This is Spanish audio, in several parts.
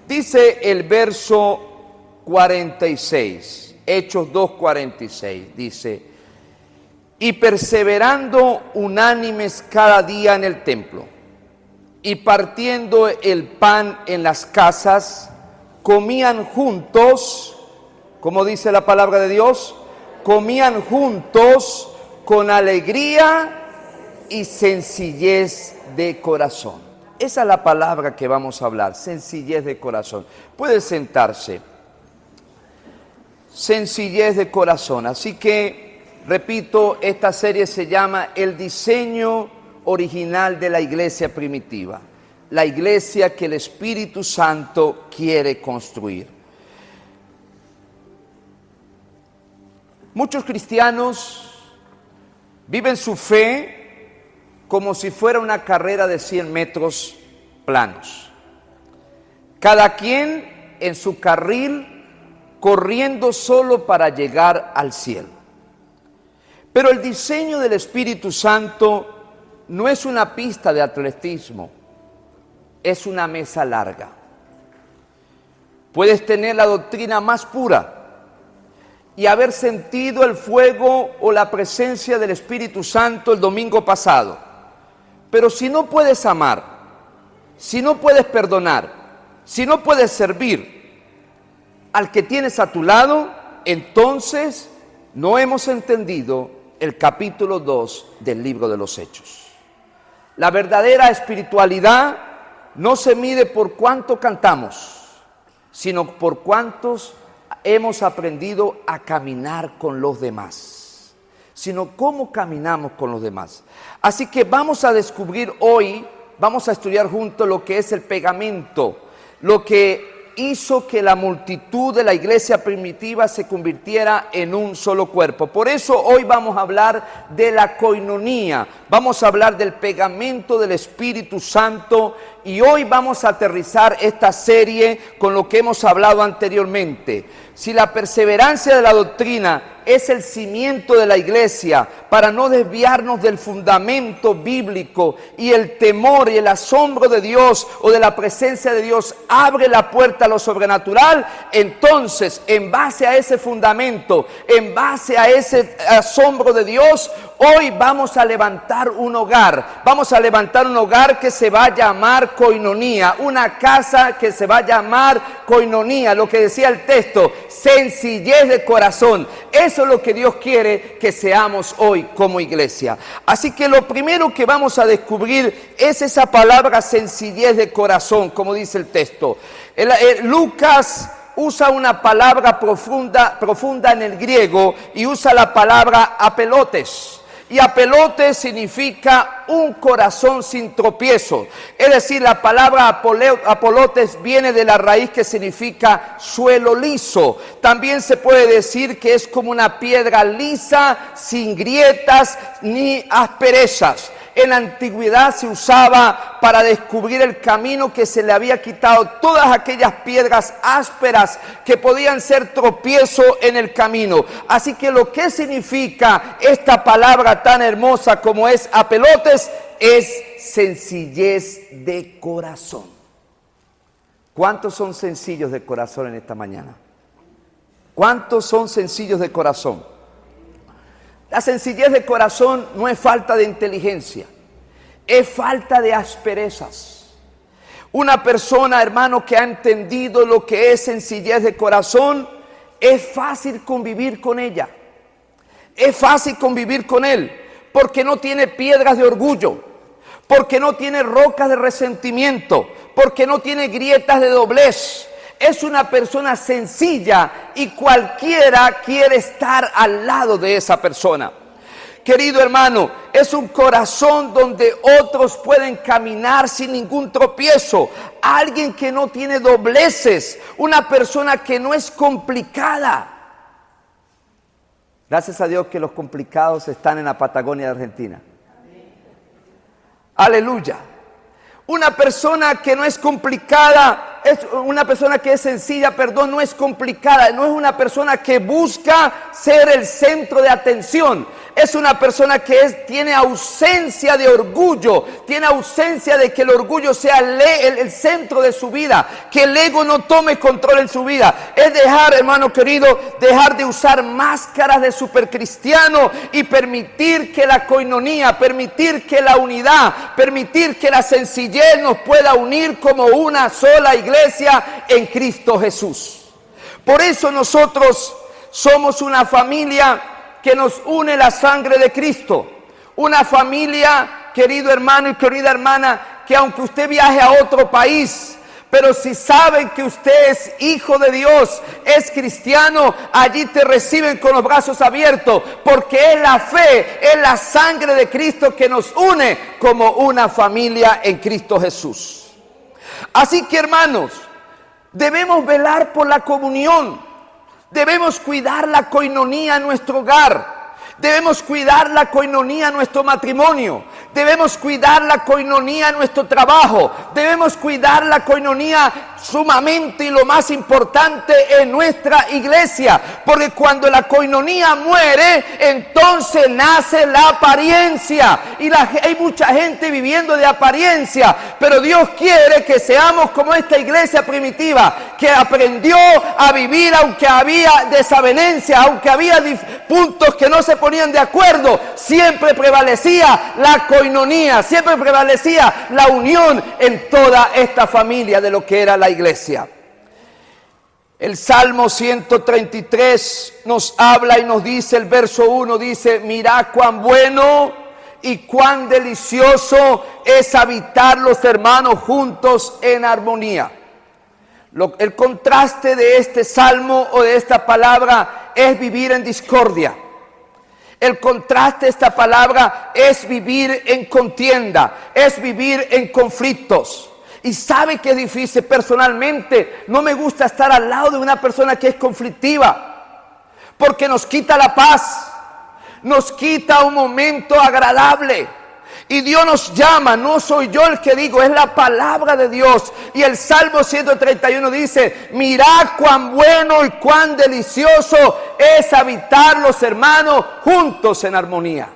Dice el verso 46, Hechos 2:46, dice: y perseverando unánimes cada día en el templo, y partiendo el pan en las casas, comían juntos, como dice la palabra de Dios, comían juntos con alegría y sencillez de corazón. Esa es la palabra que vamos a hablar, sencillez de corazón. Puede sentarse. Sencillez de corazón. Así que, repito, esta serie se llama El diseño original de la iglesia primitiva. La iglesia que el Espíritu Santo quiere construir. Muchos cristianos viven su fe como si fuera una carrera de 100 metros planos. Cada quien en su carril, corriendo solo para llegar al cielo. Pero el diseño del Espíritu Santo no es una pista de atletismo, es una mesa larga. Puedes tener la doctrina más pura y haber sentido el fuego o la presencia del Espíritu Santo el domingo pasado. Pero si no puedes amar, si no puedes perdonar, si no puedes servir al que tienes a tu lado, entonces no hemos entendido el capítulo 2 del libro de los Hechos. La verdadera espiritualidad no se mide por cuánto cantamos, sino por cuántos hemos aprendido a caminar con los demás, sino cómo caminamos con los demás. Así que vamos a descubrir hoy, vamos a estudiar juntos lo que es el pegamento, lo que hizo que la multitud de la iglesia primitiva se convirtiera en un solo cuerpo. Por eso hoy vamos a hablar de la coinonía, vamos a hablar del pegamento del Espíritu Santo, y hoy vamos a aterrizar esta serie con lo que hemos hablado anteriormente. Si la perseverancia de la doctrina es el cimiento de la iglesia para no desviarnos del fundamento bíblico, y el temor y el asombro de Dios o de la presencia de Dios abre la puerta a lo sobrenatural, entonces en base a ese fundamento, en base a ese asombro de Dios, hoy vamos a levantar un hogar. Vamos a levantar un hogar que se va a llamar coinonía, una casa que se va a llamar coinonía, lo que decía el texto, sencillez de corazón. Eso es lo que Dios quiere que seamos hoy como iglesia. Así que lo primero que vamos a descubrir es esa palabra sencillez de corazón, como dice el texto. Lucas usa una palabra profunda en el griego, y usa la palabra apelotes. Y apelotes significa un corazón sin tropiezo. Es decir, la palabra apolotes viene de la raíz que significa suelo liso. También se puede decir que es como una piedra lisa, sin grietas ni asperezas. En la antigüedad se usaba para descubrir el camino, que se le había quitado todas aquellas piedras ásperas que podían ser tropiezo en el camino. Así que lo que significa esta palabra tan hermosa como es apelotes es sencillez de corazón. ¿Cuántos son sencillos de corazón en esta mañana? ¿Cuántos son sencillos de corazón? La sencillez de corazón no es falta de inteligencia, es falta de asperezas. Una persona, hermano, que ha entendido lo que es sencillez de corazón, es fácil convivir con ella. Es fácil convivir con él, porque no tiene piedras de orgullo, porque no tiene rocas de resentimiento, porque no tiene grietas de doblez. Es una persona sencilla y cualquiera quiere estar al lado de esa persona. Querido hermano, es un corazón donde otros pueden caminar sin ningún tropiezo. Alguien que no tiene dobleces, una persona que no es complicada. Gracias a Dios que los complicados están en la Patagonia de Argentina. Aleluya. Una persona que no es complicada, es una persona que es sencilla, perdón, no es complicada, no es una persona que busca ser el centro de atención. Es una persona que tiene ausencia de orgullo, tiene ausencia de que el orgullo sea el centro de su vida, que el ego no tome control en su vida. Es dejar, hermano querido, dejar de usar máscaras de supercristiano y permitir que la coinonía, permitir que la unidad, permitir que la sencillez nos pueda unir como una sola iglesia en Cristo Jesús. Por eso nosotros somos una familia que nos une la sangre de Cristo. Una familia, querido hermano y querida hermana, que aunque usted viaje a otro país, pero si saben que usted es hijo de Dios, es cristiano, allí te reciben con los brazos abiertos, porque es la fe, es la sangre de Cristo que nos une como una familia en Cristo Jesús. Así que, hermanos, debemos velar por la comunión. Debemos cuidar la coinonía en nuestro hogar. Debemos cuidar la coinonía en nuestro matrimonio. Debemos cuidar la coinonía en nuestro trabajo. Debemos cuidar la coinonía sumamente y lo más importante en nuestra iglesia. Porque cuando la coinonía muere, entonces nace la apariencia. Y hay mucha gente viviendo de apariencia. Pero Dios quiere que seamos como esta iglesia primitiva, que aprendió a vivir aunque había desavenencia, aunque había puntos que no se ponían de acuerdo. Siempre prevalecía la coinonía, siempre prevalecía la unión en toda esta familia de lo que era la iglesia. El Salmo 133 nos habla y nos dice, el verso 1 dice: mirad cuán bueno y cuán delicioso es habitar los hermanos juntos en armonía. El contraste de este salmo o de esta palabra es vivir en discordia. El contraste de esta palabra es vivir en contienda, es vivir en conflictos. Y sabe que es difícil. Personalmente no me gusta estar al lado de una persona que es conflictiva, porque nos quita la paz, nos quita un momento agradable. Y Dios nos llama, no soy yo el que digo, es la palabra de Dios. Y el Salmo 131 dice: mirad cuán bueno y cuán delicioso es habitar los hermanos juntos en armonía.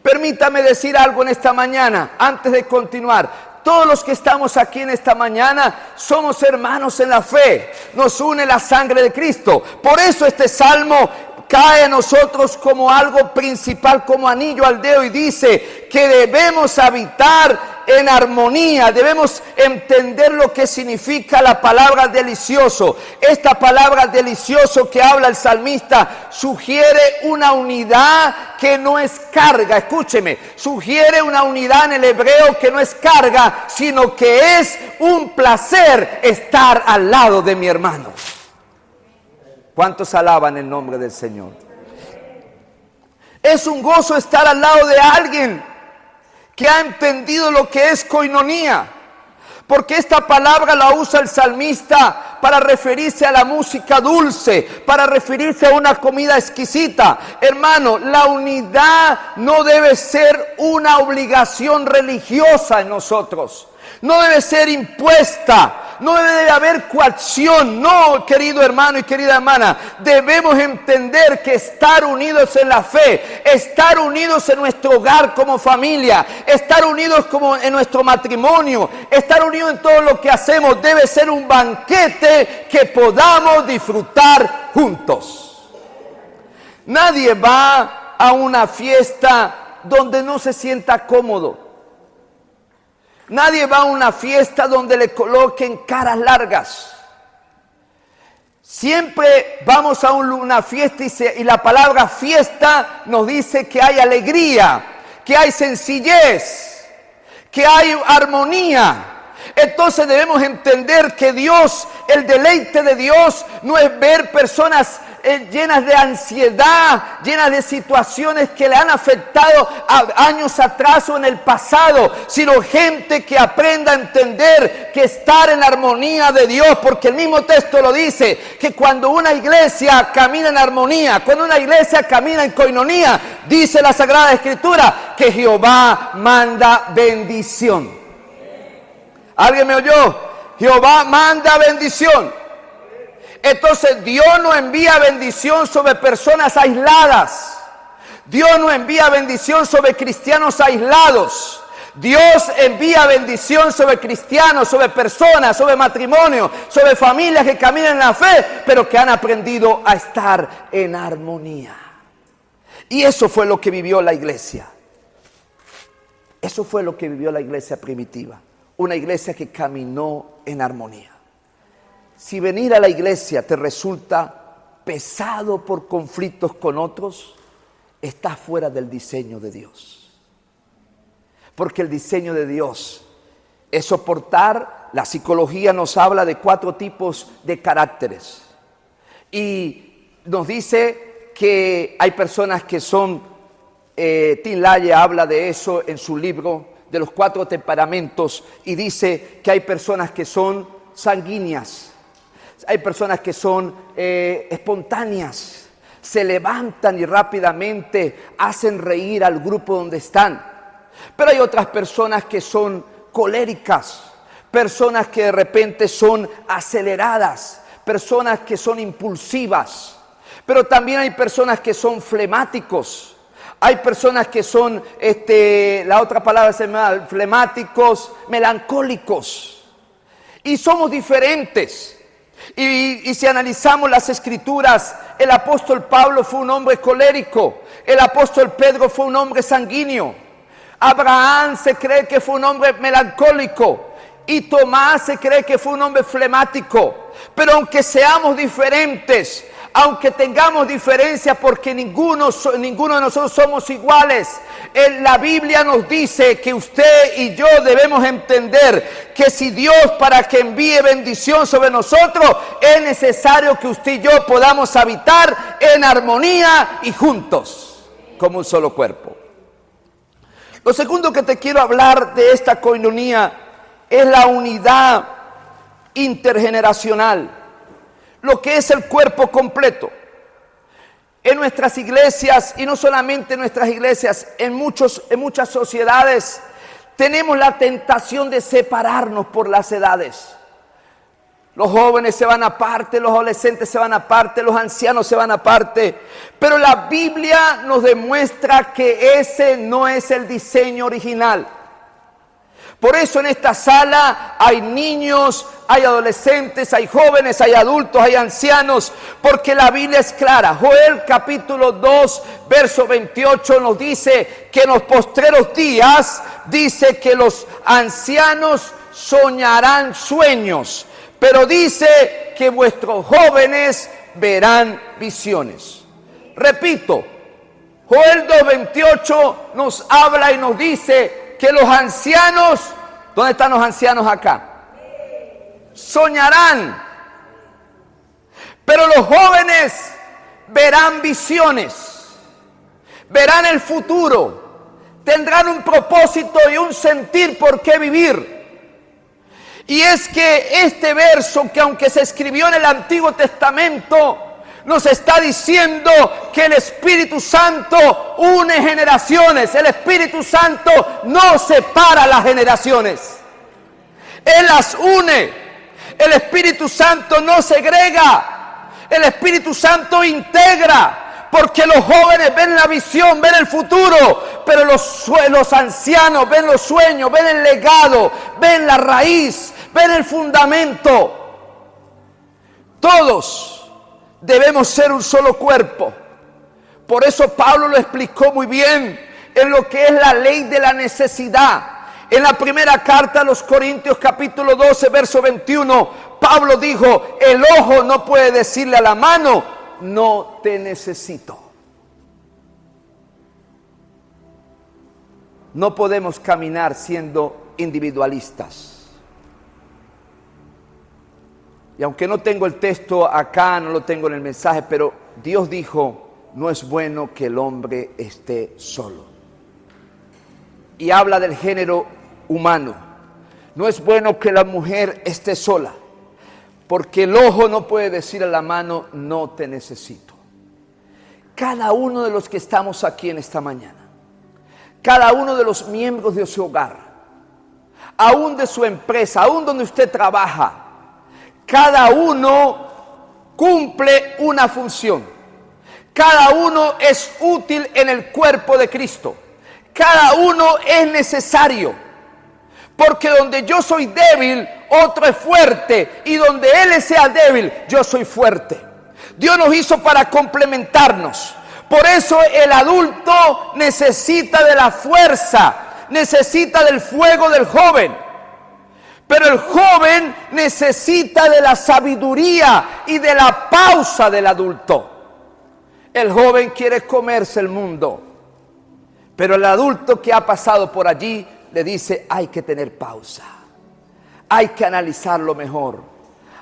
Permítame decir algo en esta mañana, antes de continuar. Todos los que estamos aquí en esta mañana somos hermanos en la fe. Nos une la sangre de Cristo. Por eso este salmo cae a nosotros como algo principal, como anillo al dedo, y dice que debemos habitar en armonía. Debemos entender lo que significa la palabra delicioso. Esta palabra delicioso que habla el salmista sugiere una unidad que no es carga. Escúcheme, sugiere una unidad en el hebreo que no es carga, sino que es un placer estar al lado de mi hermano. ¿Cuántos alaban el nombre del Señor? Es un gozo estar al lado de alguien que ha entendido lo que es coinonía. Porque esta palabra la usa el salmista para referirse a la música dulce, para referirse a una comida exquisita. Hermano, la unidad no debe ser una obligación religiosa en nosotros. No debe ser impuesta, no debe haber coacción. No, querido hermano y querida hermana, debemos entender que estar unidos en la fe, estar unidos en nuestro hogar como familia, estar unidos como en nuestro matrimonio, estar unidos en todo lo que hacemos, debe ser un banquete que podamos disfrutar juntos. Nadie va a una fiesta donde no se sienta cómodo. Nadie va a una fiesta donde le coloquen caras largas. Siempre vamos a una fiesta y la palabra fiesta nos dice que hay alegría, que hay sencillez, que hay armonía. Entonces debemos entender que Dios, el deleite de Dios no es ver personas llenas de ansiedad, llenas de situaciones que le han afectado años atrás o en el pasado, sino gente que aprenda a entender que estar en la armonía de Dios, porque el mismo texto lo dice, que cuando una iglesia camina en armonía, cuando una iglesia camina en coinonía, dice la Sagrada Escritura que Jehová manda bendición. ¿Alguien me oyó? Jehová manda bendición. Entonces Dios no envía bendición sobre personas aisladas. Dios no envía bendición sobre cristianos aislados. Dios envía bendición sobre cristianos, sobre personas, sobre matrimonios, sobre familias que caminan en la fe, pero que han aprendido a estar en armonía. Y eso fue lo que vivió la iglesia. Eso fue lo que vivió la iglesia primitiva. Una iglesia que caminó en armonía. Si venir a la iglesia te resulta pesado por conflictos con otros, estás fuera del diseño de Dios. Porque el diseño de Dios es soportar. La psicología nos habla de 4 tipos de caracteres. Y nos dice que hay personas que son, Tim LaHaye habla de eso en su libro, de los 4 temperamentos, y dice que hay personas que son sanguíneas, hay personas que son espontáneas, se levantan y rápidamente hacen reír al grupo donde están. Pero hay otras personas que son coléricas, personas que de repente son aceleradas, personas que son impulsivas, pero también hay personas que son flemáticos, hay personas que son, la otra palabra se llama flemáticos, melancólicos, y somos diferentes. Y si analizamos las escrituras, el apóstol Pablo fue un hombre colérico, el apóstol Pedro fue un hombre sanguíneo, Abraham se cree que fue un hombre melancólico y Tomás se cree que fue un hombre flemático. Pero aunque seamos diferentes, aunque tengamos diferencias, porque ninguno de nosotros somos iguales, la Biblia nos dice que usted y yo debemos entender que si Dios, para que envíe bendición sobre nosotros, es necesario que usted y yo podamos habitar en armonía y juntos, como un solo cuerpo. Lo segundo que te quiero hablar de esta coinonía es la unidad intergeneracional, lo que es el cuerpo completo. En nuestras iglesias, y no solamente en nuestras iglesias, en muchas sociedades, tenemos la tentación de separarnos por las edades. Los jóvenes se van aparte, los adolescentes se van aparte, los ancianos se van aparte. Pero la Biblia nos demuestra que ese no es el diseño original. Por eso en esta sala hay niños, hay adolescentes, hay jóvenes, hay adultos, hay ancianos, porque la Biblia es clara. Joel capítulo 2, verso 28 nos dice que en los postreros días, dice que los ancianos soñarán sueños, pero dice que vuestros jóvenes verán visiones. Repito, Joel 2:28 nos habla y nos dice que los ancianos, ¿dónde están los ancianos acá? Soñarán, pero los jóvenes verán visiones, verán el futuro, tendrán un propósito y un sentir por qué vivir. Y es que este verso, que aunque se escribió en el Antiguo Testamento, nos está diciendo que el Espíritu Santo une generaciones. El Espíritu Santo no separa las generaciones, Él las une. El Espíritu Santo no segrega, el Espíritu Santo integra, porque los jóvenes ven la visión, ven el futuro, pero los ancianos ven los sueños, ven el legado, ven la raíz, ven el fundamento. Todos debemos ser un solo cuerpo. Por eso Pablo lo explicó muy bien en lo que es la ley de la necesidad. En la primera carta a los Corintios capítulo 12 verso 21, Pablo dijo: el ojo no puede decirle a la mano, no te necesito. No podemos caminar siendo individualistas. Y aunque no tengo el texto acá, no lo tengo en el mensaje, pero Dios dijo: no es bueno que el hombre esté solo. Y habla del género humano. No es bueno que la mujer esté sola, porque el ojo no puede decir a la mano, no te necesito. Cada uno de los que estamos aquí en esta mañana, cada uno de los miembros de su hogar, aún de su empresa, aún donde usted trabaja, cada uno cumple una función. Cada uno es útil en el cuerpo de Cristo. Cada uno es necesario. Porque donde yo soy débil, otro es fuerte. Y donde Él sea débil, yo soy fuerte. Dios nos hizo para complementarnos. Por eso el adulto necesita de la fuerza, necesita del fuego del joven. Pero el joven necesita de la sabiduría y de la pausa del adulto. El joven quiere comerse el mundo, pero el adulto que ha pasado por allí le dice: hay que tener pausa, hay que analizarlo mejor.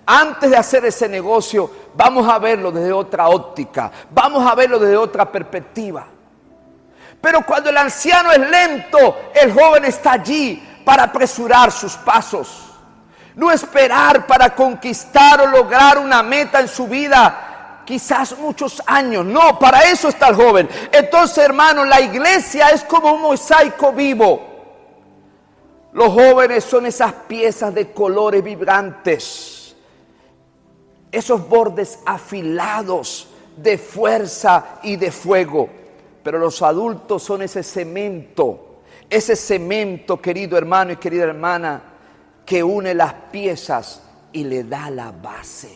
Antes de hacer ese negocio, vamos a verlo desde otra óptica, vamos a verlo desde otra perspectiva. Pero cuando el anciano es lento, el joven está allí para apresurar sus pasos. No esperar para conquistar o lograr una meta en su vida, quizás muchos años. No, para eso está el joven. Entonces, hermano, la iglesia es como un mosaico vivo. Los jóvenes son esas piezas de colores vibrantes, esos bordes afilados de fuerza y de fuego. Pero los adultos son ese cemento, querido hermano y querida hermana, que une las piezas y le da la base,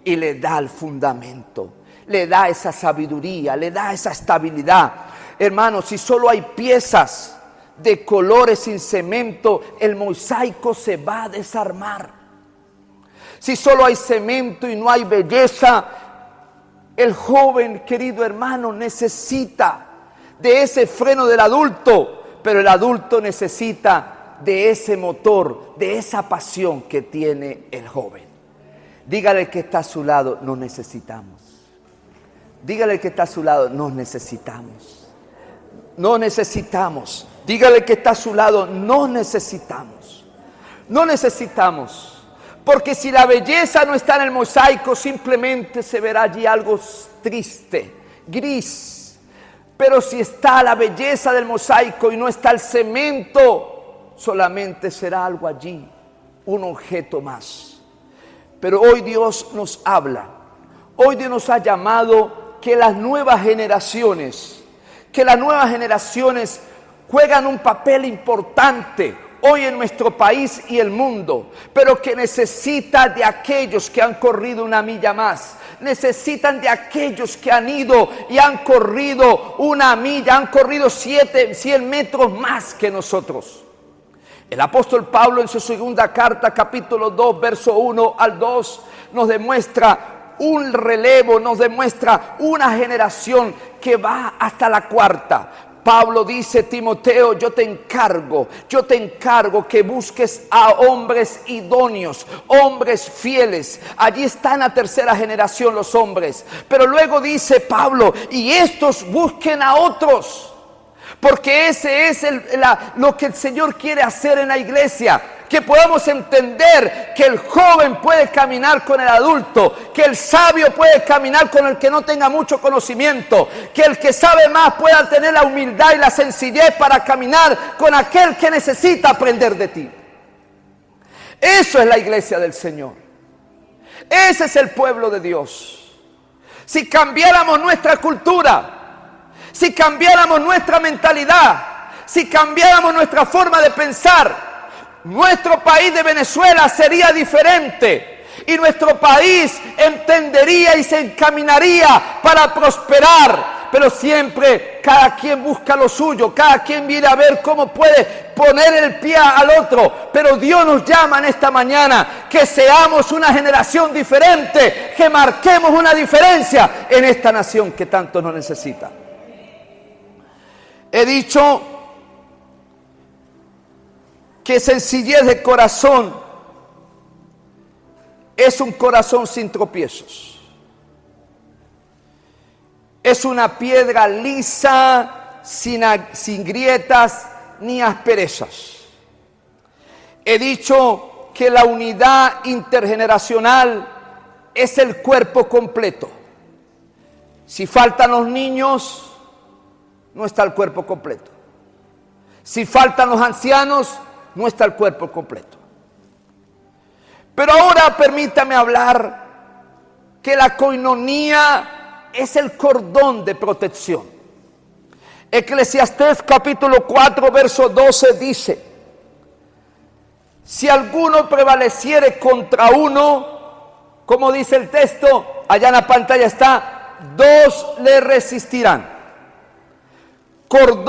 y le da el fundamento, le da esa sabiduría, le da esa estabilidad. Hermano, si solo hay piezas de colores sin cemento, el mosaico se va a desarmar. Si solo hay cemento y no hay belleza, el joven, querido hermano, necesita de ese freno del adulto, pero el adulto necesita de ese motor, de esa pasión que tiene el joven. Dígale que está a su lado: nos necesitamos. Dígale que está a su lado: nos necesitamos. No necesitamos. Dígale que está a su lado: no necesitamos. No necesitamos. Porque si la belleza no está en el mosaico, simplemente se verá allí algo triste, gris. Pero si está la belleza del mosaico y no está el cemento, solamente será algo allí, un objeto más. Pero hoy Dios nos habla. Hoy Dios nos ha llamado que las nuevas generaciones juegan un papel importante hoy en nuestro país y el mundo, pero que necesita de aquellos que han corrido una milla más. Necesitan de aquellos que han ido y han corrido una milla, han corrido 100 metros más que nosotros. El apóstol Pablo en su segunda carta, capítulo 2, verso 1 al 2, nos demuestra un relevo, nos demuestra una generación que va hasta la cuarta. Pablo dice: Timoteo, yo te encargo que busques a hombres idóneos, hombres fieles. Allí está en la tercera generación los hombres. Pero luego dice Pablo: y estos busquen a otros. Porque ese es lo que el Señor quiere hacer en la iglesia. Que podamos entender que el joven puede caminar con el adulto, que el sabio puede caminar con el que no tenga mucho conocimiento, que el que sabe más pueda tener la humildad y la sencillez para caminar con aquel que necesita aprender de ti. Eso es la iglesia del Señor. Ese es el pueblo de Dios. Si cambiáramos nuestra cultura, si cambiáramos nuestra mentalidad, si cambiáramos nuestra forma de pensar, nuestro país de Venezuela sería diferente y nuestro país entendería y se encaminaría para prosperar. Pero siempre cada quien busca lo suyo, cada quien viene a ver cómo puede poner el pie al otro. Pero Dios nos llama en esta mañana que seamos una generación diferente, que marquemos una diferencia en esta nación que tanto nos necesita. He dicho que sencillez de corazón es un corazón sin tropiezos. Es una piedra lisa, sin grietas ni asperezas. He dicho que la unidad intergeneracional es el cuerpo completo. Si faltan los niños, no está el cuerpo completo. Si faltan los ancianos, no está el cuerpo completo. Pero ahora permítame hablar que la coinonía es el cordón de protección. Eclesiastés capítulo 4, verso 12 dice: si alguno prevaleciere contra uno, como dice el texto, allá en la pantalla está, dos le resistirán.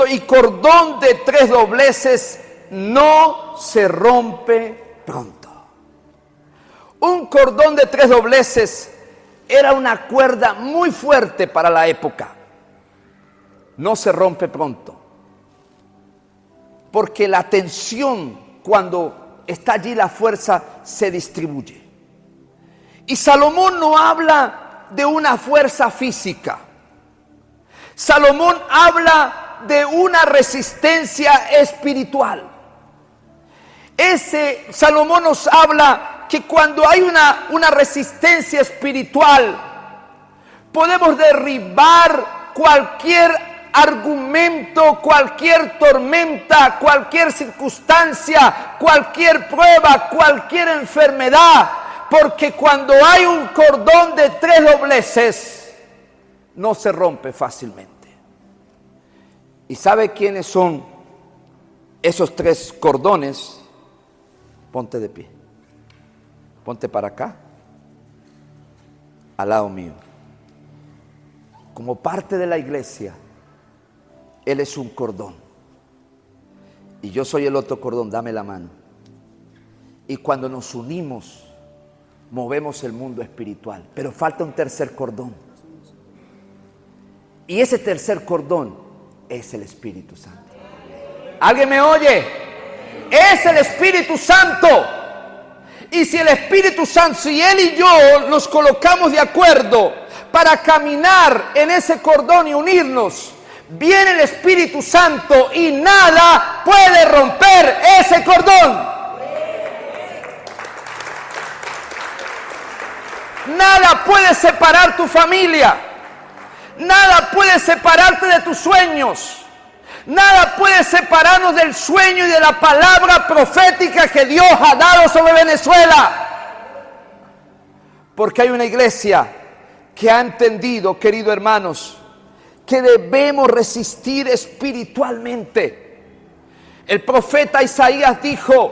Y cordón de 3 dobleces no se rompe pronto. Un cordón de 3 dobleces era una cuerda muy fuerte para la época. No se rompe pronto. Porque la tensión, cuando está allí la fuerza, se distribuye. Y Salomón no habla de una fuerza física. Salomón habla de una resistencia espiritual. Salomón nos habla que cuando hay una resistencia espiritual, podemos derribar cualquier argumento, cualquier tormenta, cualquier circunstancia, cualquier prueba, cualquier enfermedad, porque cuando hay un cordón de 3 dobleces, no se rompe fácilmente. ¿Y sabe quiénes son esos 3 cordones? Ponte de pie. Ponte para acá, al lado mío. Como parte de la iglesia, Él es un cordón. Y yo soy el otro cordón, dame la mano. Y cuando nos unimos, movemos el mundo espiritual. Pero falta un tercer cordón. Y ese tercer cordón es el Espíritu Santo. ¿Alguien me oye? Es el Espíritu Santo. Y si el Espíritu Santo, si Él y yo nos colocamos de acuerdo para caminar en ese cordón y unirnos, viene el Espíritu Santo y nada puede romper ese cordón. Nada puede separar tu familia. Nada puede separarte de tus sueños. Nada puede separarnos del sueño y de la palabra profética que Dios ha dado sobre Venezuela. Porque hay una iglesia que ha entendido, queridos hermanos, que debemos resistir espiritualmente. El profeta Isaías dijo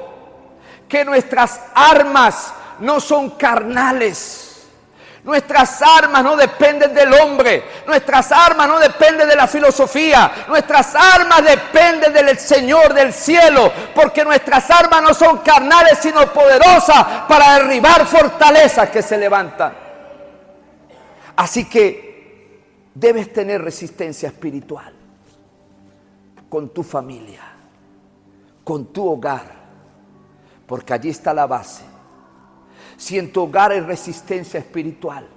que nuestras armas no son carnales. Nuestras armas no dependen del hombre. Nuestras armas no dependen de la filosofía. Nuestras armas dependen del Señor del cielo. Porque nuestras armas no son carnales, sino poderosas para derribar fortalezas que se levantan. Así que debes tener resistencia espiritual con tu familia, con tu hogar, porque allí está la base. Si en tu hogar hay resistencia espiritual,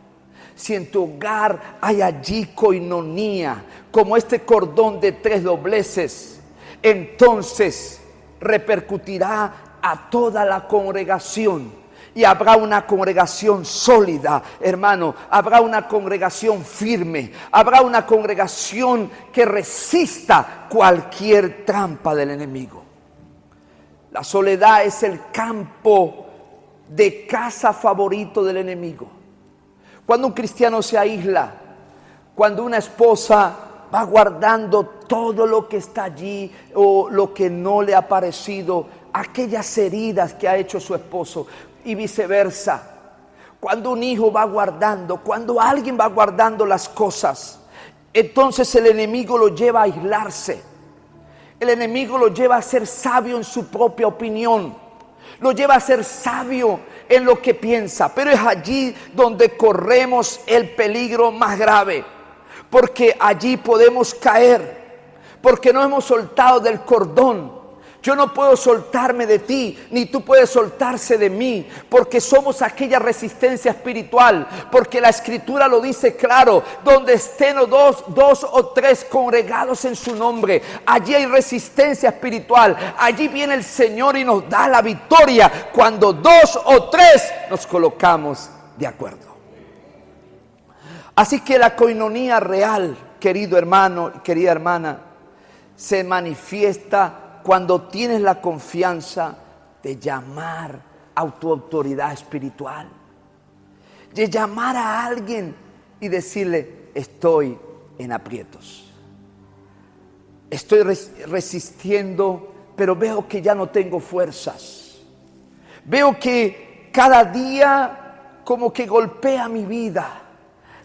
si en tu hogar hay allí coinonía, como este cordón de 3 dobleces, entonces repercutirá a toda la congregación y habrá una congregación sólida, hermano, habrá una congregación firme, habrá una congregación que resista cualquier trampa del enemigo. La soledad es el campo de caza favorito del enemigo. Cuando un cristiano se aísla, cuando una esposa va guardando todo lo que está allí o lo que no le ha parecido, aquellas heridas que ha hecho su esposo y viceversa. Cuando un hijo va guardando, cuando alguien va guardando las cosas, entonces el enemigo lo lleva a aislarse. El enemigo lo lleva a ser sabio en su propia opinión. Lo lleva a ser sabio en lo que piensa, pero es allí donde corremos el peligro más grave, porque allí podemos caer, porque no hemos soltado del cordón. Yo no puedo soltarme de ti, ni tú puedes soltarse de mí, porque somos aquella resistencia espiritual, porque la Escritura lo dice claro, donde estén dos o 3 congregados en su nombre, allí hay resistencia espiritual, allí viene el Señor y nos da la victoria, cuando 2 o 3 nos colocamos de acuerdo. Así que la coinonía real, querido hermano y querida hermana, se manifiesta cuando tienes la confianza de llamar a tu autoridad espiritual, de llamar a alguien y decirle: estoy en aprietos, estoy resistiendo, pero veo que ya no tengo fuerzas, veo que cada día como que golpea mi vida,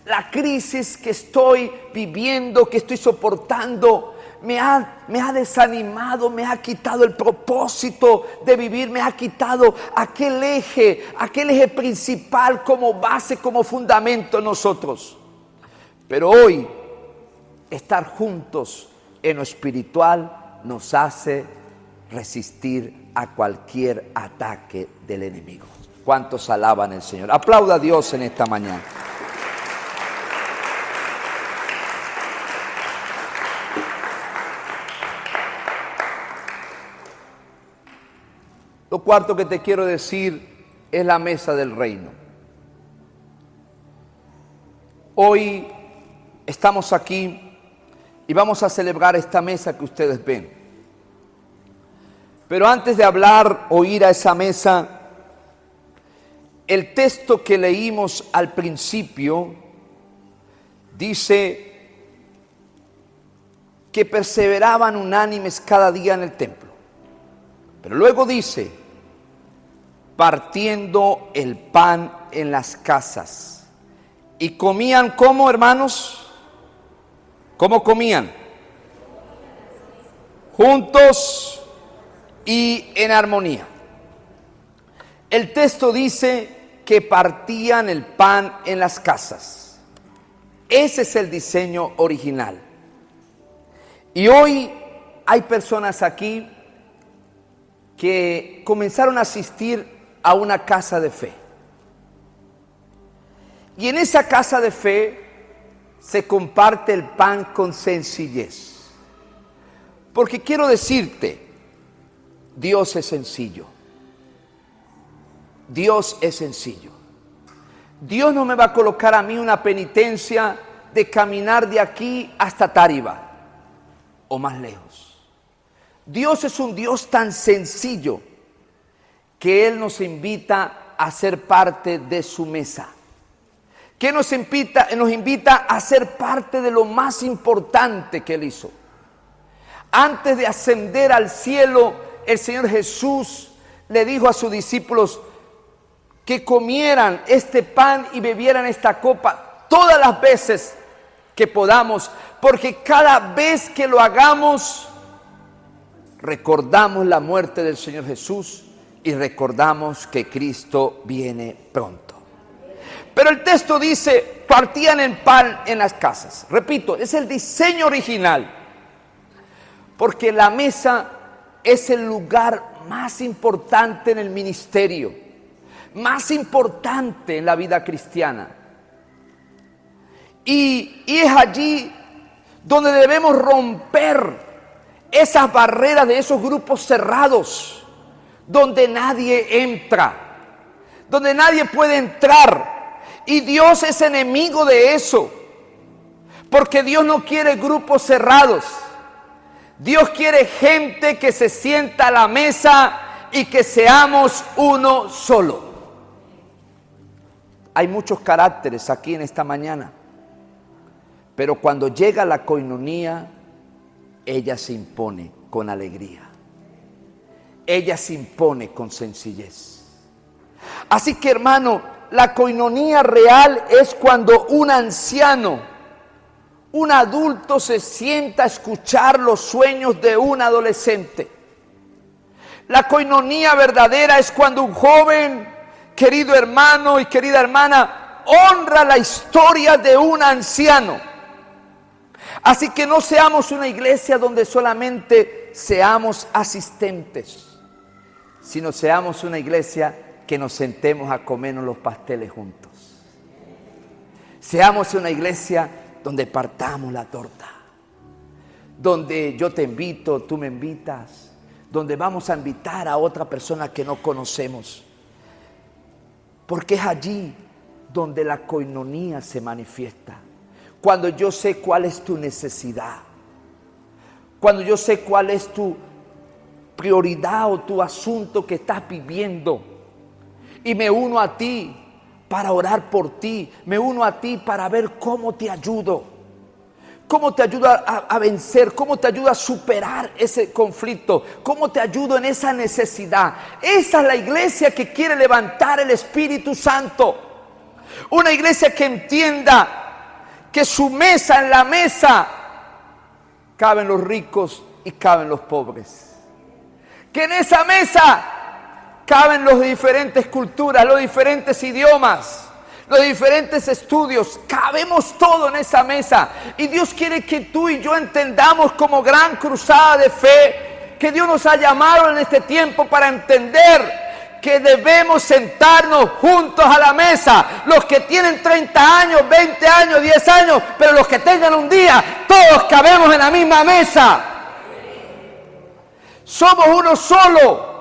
la crisis que estoy viviendo, que estoy soportando, me ha desanimado, me ha quitado el propósito de vivir, me ha quitado aquel eje principal como base, como fundamento en nosotros. Pero hoy, estar juntos en lo espiritual nos hace resistir a cualquier ataque del enemigo. ¿Cuántos alaban al Señor? Aplauda a Dios en esta mañana. Lo cuarto que te quiero decir es la mesa del reino. Hoy estamos aquí y vamos a celebrar esta mesa que ustedes ven. Pero antes de hablar o ir a esa mesa, el texto que leímos al principio dice que perseveraban unánimes cada día en el templo. Pero luego dice: partiendo el pan en las casas. Y comían, ¿cómo, hermanos? ¿Cómo comían? Juntos y en armonía. El texto dice que partían el pan en las casas. Ese es el diseño original. Y hoy hay personas aquí que comenzaron a asistir a una casa de fe. Y en esa casa de fe se comparte el pan con sencillez. Porque quiero decirte, Dios es sencillo. Dios es sencillo. Dios no me va a colocar a mí una penitencia de caminar de aquí hasta Táriba o más lejos. Dios es un Dios tan sencillo que Él nos invita a ser parte de su mesa, que nos invita a ser parte de lo más importante que Él hizo. Antes de ascender al cielo, el Señor Jesús le dijo a sus discípulos que comieran este pan y bebieran esta copa todas las veces que podamos, porque cada vez que lo hagamos, recordamos la muerte del Señor Jesús y recordamos que Cristo viene pronto. Pero el texto dice: partían el pan en las casas. Repito, es el diseño original, porque la mesa es el lugar más importante en el ministerio, más importante en la vida cristiana. Y es allí donde debemos romper esas barreras de esos grupos cerrados, donde nadie entra, donde nadie puede entrar. Y Dios es enemigo de eso, porque Dios no quiere grupos cerrados. Dios quiere gente que se sienta a la mesa y que seamos uno solo. Hay muchos caracteres aquí en esta mañana, pero cuando llega la coinonía, ella se impone con alegría. Ella se impone con sencillez. Así que, hermano, la coinonía real es cuando un anciano, un adulto se sienta a escuchar los sueños de un adolescente. La coinonía verdadera es cuando un joven, querido hermano y querida hermana, honra la historia de un anciano. Así que no seamos una iglesia donde solamente seamos asistentes, sino seamos una iglesia que nos sentemos a comernos los pasteles juntos. Seamos una iglesia donde partamos la torta, donde yo te invito, tú me invitas, donde vamos a invitar a otra persona que no conocemos, porque es allí donde la coinonía se manifiesta. Cuando yo sé cuál es tu necesidad, cuando yo sé cuál es tu prioridad o tu asunto que estás viviendo. Y me uno a ti para orar por ti. Me uno a ti para ver cómo te ayudo. Cómo te ayuda a vencer, cómo te ayuda a superar ese conflicto, cómo te ayudo en esa necesidad. Esa es la iglesia que quiere levantar el Espíritu Santo. Una iglesia que entienda que su mesa, en la mesa, caben los ricos y caben los pobres. Que en esa mesa caben las diferentes culturas, los diferentes idiomas, los diferentes estudios. Cabemos todo en esa mesa. Y Dios quiere que tú y yo entendamos como gran cruzada de fe que Dios nos ha llamado en este tiempo para entender que debemos sentarnos juntos a la mesa. Los que tienen 30 años, 20 años, 10 años, pero los que tengan un día, todos cabemos en la misma mesa. Somos uno solo.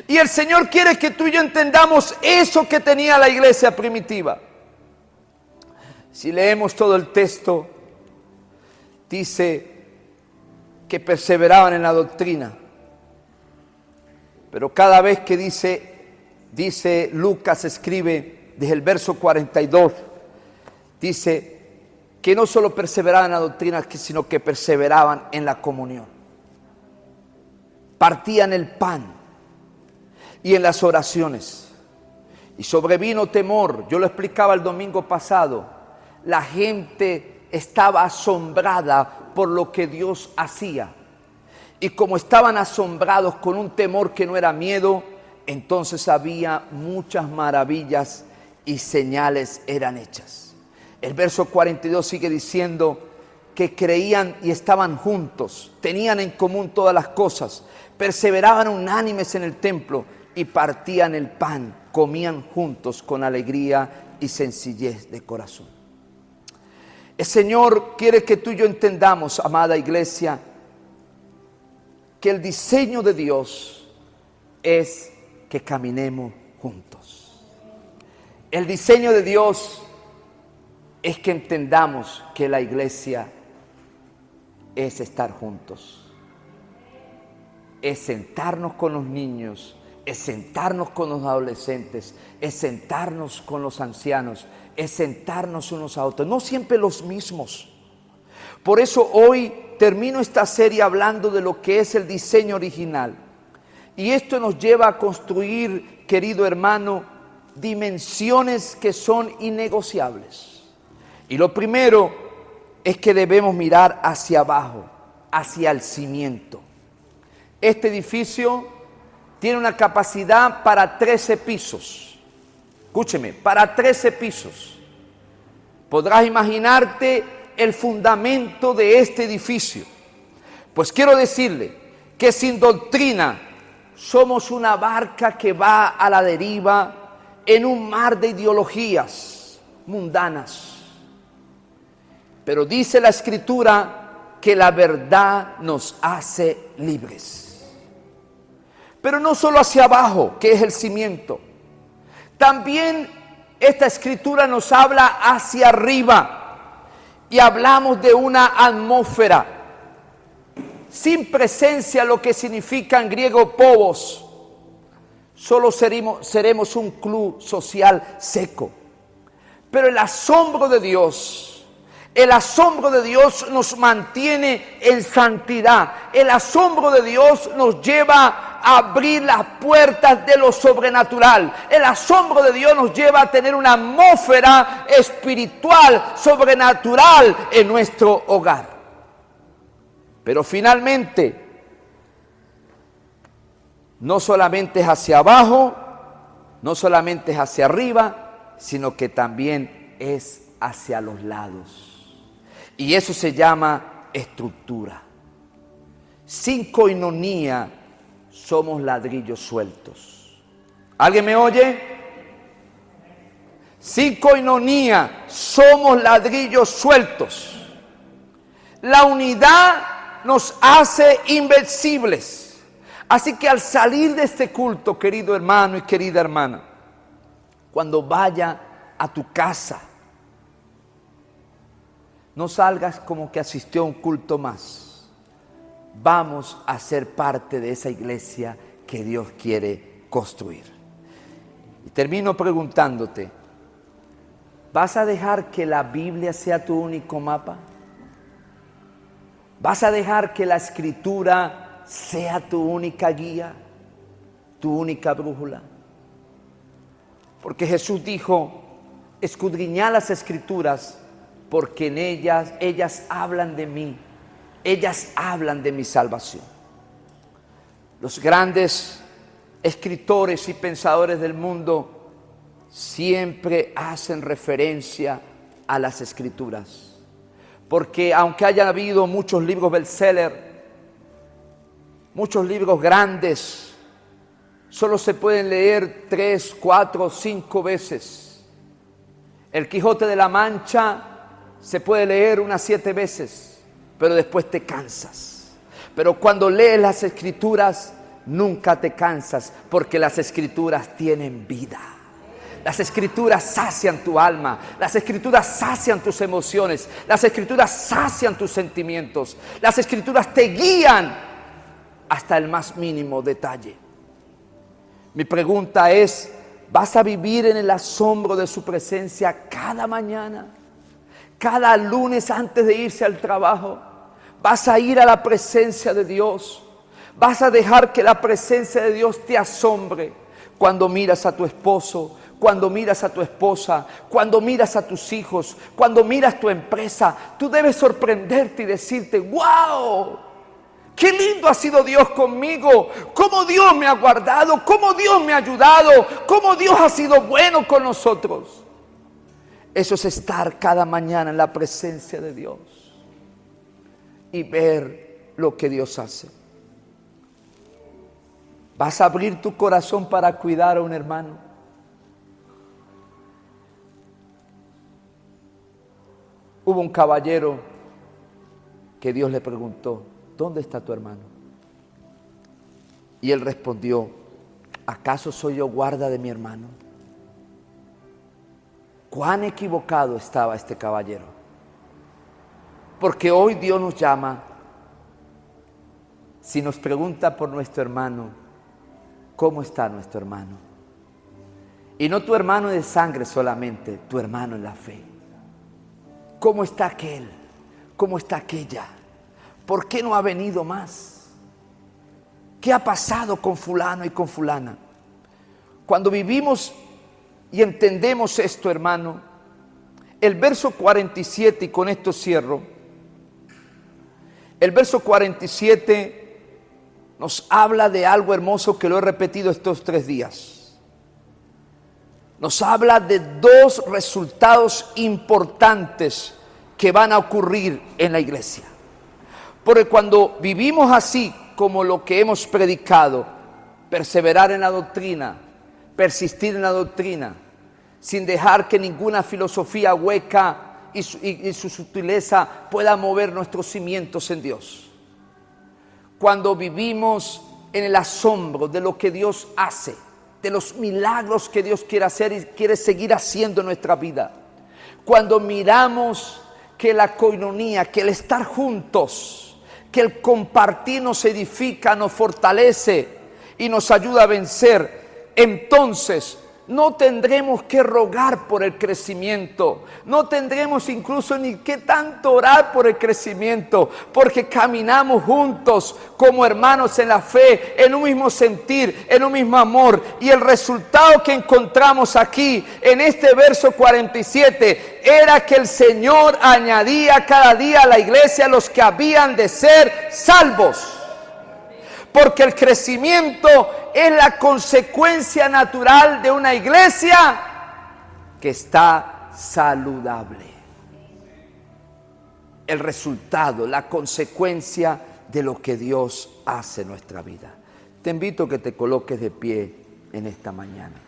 Y el Señor quiere que tú y yo entendamos eso que tenía la iglesia primitiva. Si leemos todo el texto, dice que perseveraban en la doctrina. Pero cada vez que dice Lucas, escribe desde el verso 42, dice que no solo perseveraban en la doctrina, sino que perseveraban en la comunión. Partían el pan y en las oraciones. Y sobrevino temor. Yo lo explicaba el domingo pasado. La gente estaba asombrada por lo que Dios hacía. Y como estaban asombrados con un temor que no era miedo, entonces había muchas maravillas y señales eran hechas. El verso 42 sigue diciendo que creían y estaban juntos, tenían en común todas las cosas, perseveraban unánimes en el templo y partían el pan, comían juntos con alegría y sencillez de corazón. El Señor quiere que tú y yo entendamos, amada iglesia, que el diseño de Dios es que caminemos juntos. El diseño de Dios es que entendamos que la iglesia es estar juntos. Es sentarnos con los niños, es sentarnos con los adolescentes, es sentarnos con los ancianos, es sentarnos unos a otros, no siempre los mismos. Por eso hoy termino esta serie hablando de lo que es el diseño original. Y esto nos lleva a construir, querido hermano, dimensiones que son innegociables. Y lo primero es que debemos mirar hacia abajo, hacia el cimiento. Este edificio tiene una capacidad para 13 pisos. Escúcheme, para 13 pisos. Podrás imaginarte el fundamento de este edificio. Pues quiero decirle que sin doctrina somos una barca que va a la deriva en un mar de ideologías mundanas. Pero dice la Escritura que la verdad nos hace libres. Pero no solo hacia abajo, que es el cimiento. También esta Escritura nos habla hacia arriba. Y hablamos de una atmósfera sin presencia, lo que significa en griego povos. Solo seremos un club social seco. Pero el asombro de Dios nos mantiene en santidad. El asombro de Dios nos lleva a abrir las puertas de lo sobrenatural. El asombro de Dios nos lleva a tener una atmósfera espiritual, sobrenatural en nuestro hogar. Pero finalmente, no solamente es hacia abajo, no solamente es hacia arriba, sino que también es hacia los lados. Y eso se llama estructura. Sin coinonía somos ladrillos sueltos. ¿Alguien me oye? Sin coinonía somos ladrillos sueltos. La unidad nos hace invencibles. Así que al salir de este culto, querido hermano y querida hermana, cuando vaya a tu casa, no salgas como que asistió a un culto más. vamos a ser parte de esa iglesia que Dios quiere construir. Y termino preguntándote, ¿vas a dejar que la Biblia sea tu único mapa? ¿Vas a dejar que la Escritura sea tu única guía, tu única brújula? Porque Jesús dijo, escudriñad las Escrituras, porque en ellas hablan de mí, ellas hablan de mi salvación. Los grandes escritores y pensadores del mundo siempre hacen referencia a las Escrituras, porque aunque haya habido muchos libros bestseller, muchos libros grandes, solo se pueden leer 3, 4, 5 veces. El Quijote de la Mancha se puede leer unas 7 veces, pero después te cansas. Pero cuando lees las Escrituras, nunca te cansas, porque las Escrituras tienen vida. Las Escrituras sacian tu alma, las Escrituras sacian tus emociones, las Escrituras sacian tus sentimientos, las Escrituras te guían hasta el más mínimo detalle. Mi pregunta es, ¿vas a vivir en el asombro de su presencia cada mañana? Cada lunes antes de irse al trabajo, ¿vas a ir a la presencia de Dios? ¿Vas a dejar que la presencia de Dios te asombre cuando miras a tu esposo, cuando miras a tu esposa, cuando miras a tus hijos, cuando miras tu empresa? Tú debes sorprenderte y decirte, ¡wow! ¡Qué lindo ha sido Dios conmigo! ¡Cómo Dios me ha guardado! ¡Cómo Dios me ha ayudado! ¡Cómo Dios ha sido bueno con nosotros! Eso es estar cada mañana en la presencia de Dios y ver lo que Dios hace. ¿Vas a abrir tu corazón para cuidar a un hermano? Hubo un caballero que Dios le preguntó, ¿dónde está tu hermano? Y él respondió, ¿acaso soy yo guarda de mi hermano? Cuán equivocado estaba este caballero. Porque hoy Dios nos llama, si nos pregunta por nuestro hermano, ¿cómo está nuestro hermano? Y no tu hermano de sangre solamente, tu hermano en la fe. ¿Cómo está aquel? ¿Cómo está aquella? ¿Por qué no ha venido más? ¿Qué ha pasado con fulano y con fulana? Cuando vivimos y entendemos esto, hermano, el verso 47, y con esto cierro, el verso 47 nos habla de algo hermoso que lo he repetido estos 3 días. Nos habla de 2 resultados importantes que van a ocurrir en la iglesia. Porque cuando vivimos así como lo que hemos predicado, perseverar en la doctrina, persistir en la doctrina, sin dejar que ninguna filosofía hueca y su sutileza pueda mover nuestros cimientos en Dios. Cuando vivimos en el asombro de lo que Dios hace, de los milagros que Dios quiere hacer y quiere seguir haciendo en nuestra vida. Cuando miramos que la coinonía, que el estar juntos, que el compartir nos edifica, nos fortalece y nos ayuda a vencer, entonces no tendremos que rogar por el crecimiento, no tendremos incluso ni que tanto orar por el crecimiento, porque caminamos juntos como hermanos en la fe, en un mismo sentir, en un mismo amor. Y el resultado que encontramos aquí en este verso 47 era que el Señor añadía cada día a la iglesia los que habían de ser salvos. Porque el crecimiento es la consecuencia natural de una iglesia que está saludable. El resultado, la consecuencia de lo que Dios hace en nuestra vida. Te invito a que te coloques de pie en esta mañana.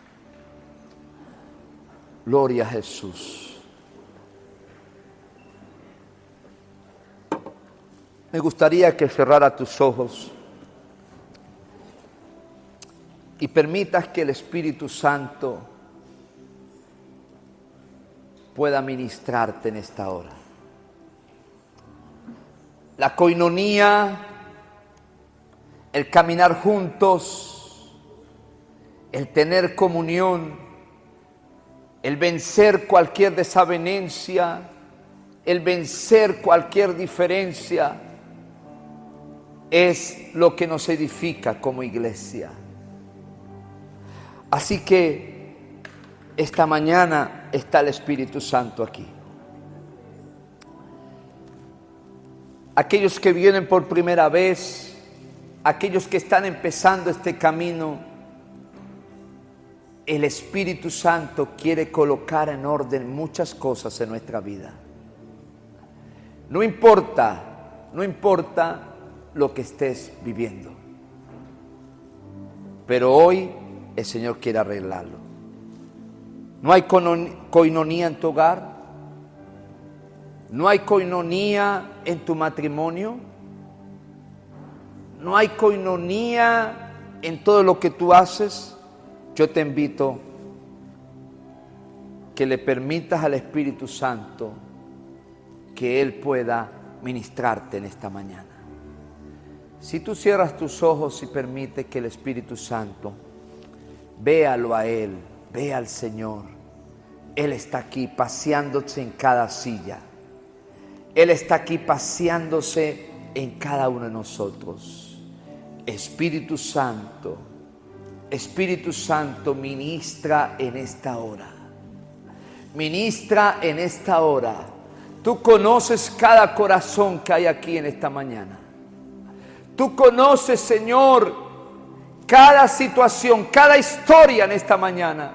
Gloria a Jesús. Me gustaría que cerrara tus ojos y permitas que el Espíritu Santo pueda ministrarte en esta hora. La coinonía el caminar juntos, el tener comunión, el vencer cualquier desavenencia, el vencer cualquier diferencia, es lo que nos edifica como iglesia. Así que esta mañana está el Espíritu Santo aquí. Aquellos que vienen por primera vez, aquellos que están empezando este camino, el Espíritu Santo quiere colocar en orden muchas cosas en nuestra vida. No importa lo que estés viviendo, pero hoy el Señor quiere arreglarlo. No hay coinonía en tu hogar, no hay coinonía en tu matrimonio, no hay coinonía en todo lo que tú haces. Yo te invito que le permitas al Espíritu Santo que Él pueda ministrarte en esta mañana. Si tú cierras tus ojos y permites que el Espíritu Santo, véalo a Él, ve al Señor. Él está aquí paseándose en cada silla. Él está aquí paseándose en cada uno de nosotros. Espíritu Santo, ministra en esta hora. Ministra en esta hora. Tú conoces cada corazón que hay aquí en esta mañana. Tú conoces, Señor, cada situación, cada historia en esta mañana.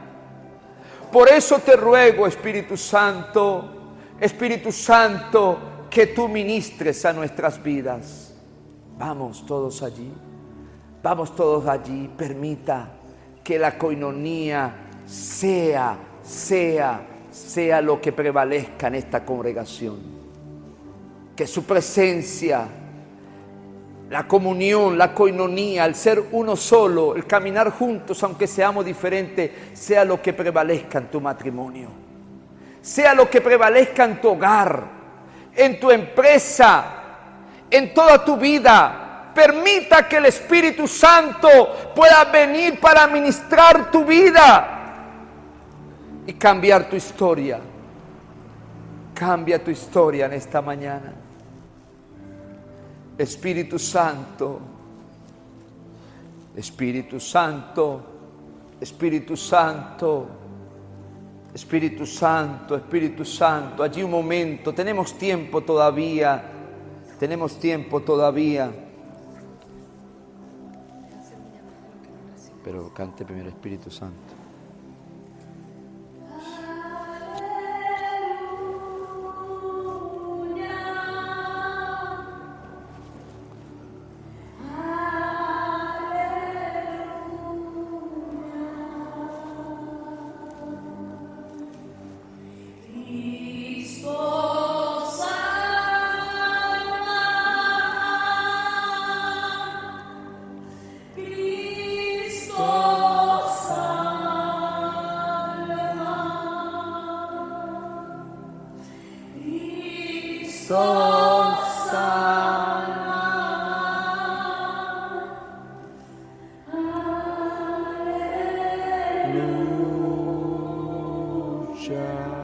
Por eso te ruego, Espíritu Santo, que tú ministres a nuestras vidas. Vamos todos allí. Permita que la coinonía sea lo que prevalezca en esta congregación. Que su presencia, la comunión, la coinonía, el ser uno solo, el caminar juntos aunque seamos diferentes, sea lo que prevalezca en tu matrimonio, sea lo que prevalezca en tu hogar, en tu empresa, en toda tu vida. Permita que el Espíritu Santo pueda venir para ministrar tu vida y cambiar tu historia. Cambia tu historia en esta mañana. Espíritu Santo, Espíritu Santo, Espíritu Santo, Espíritu Santo, Espíritu Santo. Allí un momento, tenemos tiempo todavía. Pero cante primero Espíritu Santo.